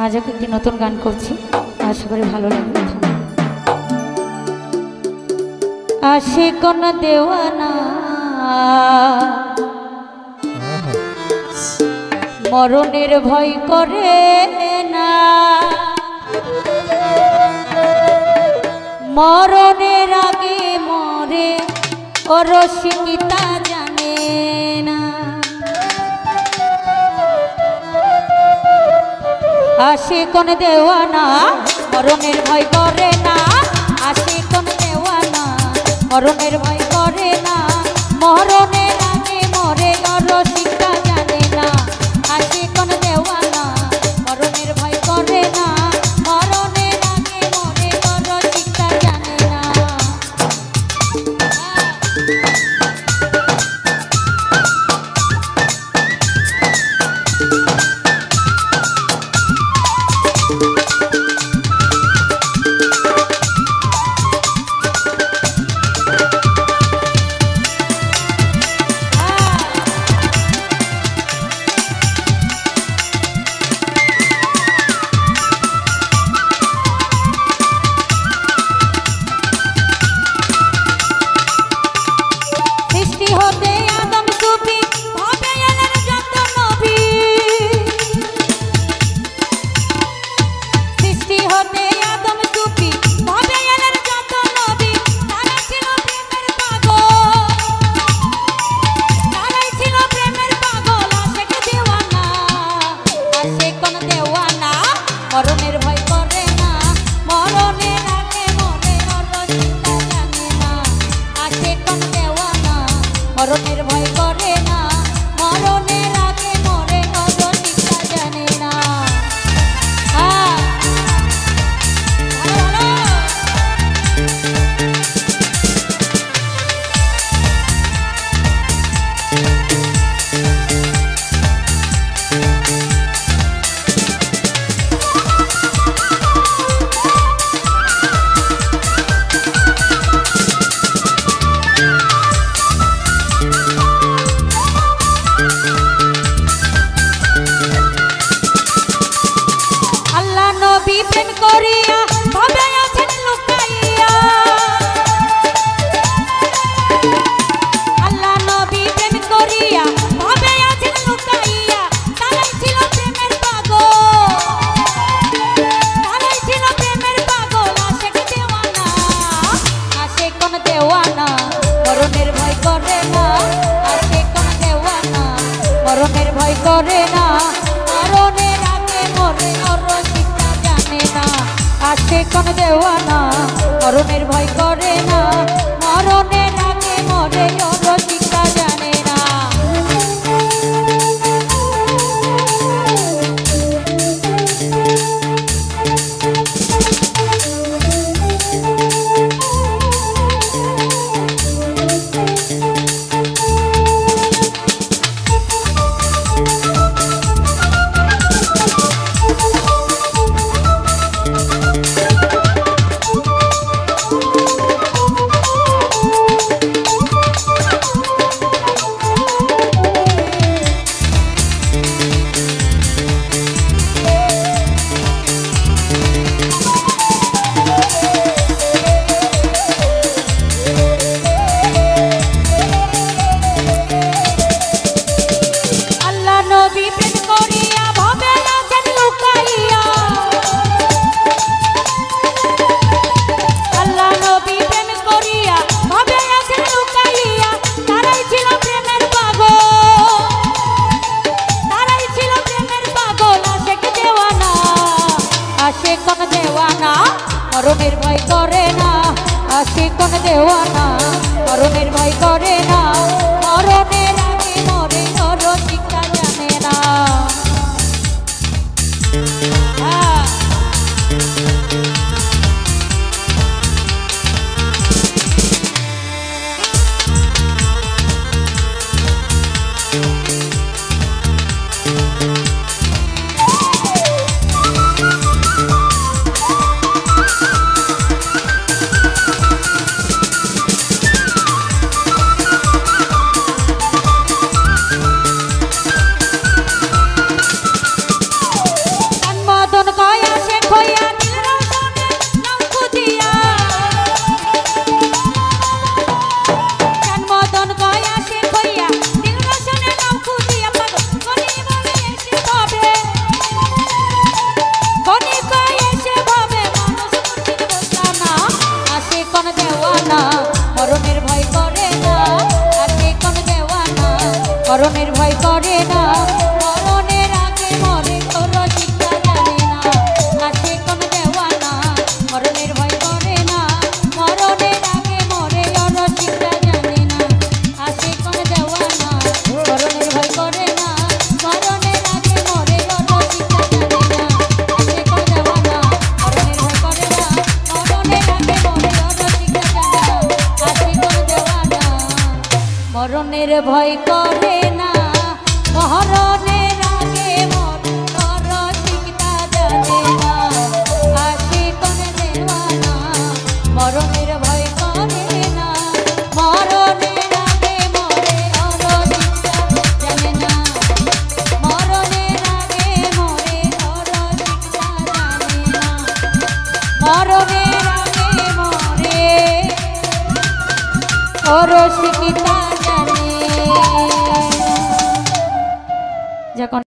आज एक नतून गान करছি आशा करी ভালো লাগবে। आशिक न देवाना मरণের ভয় করে না, মরণের আগে মরে ও রসিকতা জানে না। आशिक न देवाना मरণের ভয় করে না, आशिक न देवाना मरণের ভয় করে না, মরণের আগে মরে ও রসিকতা জানে না। आशिक न देवाना मरণের ভয় করে না, মরণের আগে মরে ও রসিকতা জানে না। মরণের ভয় করে না, মরণের আগে মরে ও রসিকতা জানে না। आशिक न देवाना মরণের ভয় করে না, মরণের আগে মরে ও রসিকতা জানে না। মরণের ভয় করে না, आशिक न देवाना মরণের ভয় করে না, মরণের আগে মরে ও রসিকতা জানে না। आशिक न देवाना মরণের ভয় করে না, মরণের আগে মরে ও রসিকতা জানে না। आशिक न देवाना মরণের ভয় করে না, आशिक न देवाना মরণের ভয় করে না, মরণের আগে মরে ও রসিকতা জানে না। ভয় করে না মরণের আগে মর রসিকতা জানে না আসে কোন দেওয়ানা মরণের ভয় করে না মরণের আগে মরে রসিকতা জানে না মরণের আগে মরে রসিকতা জানে না মরণের আগে মরে রসিকতা জানে যখন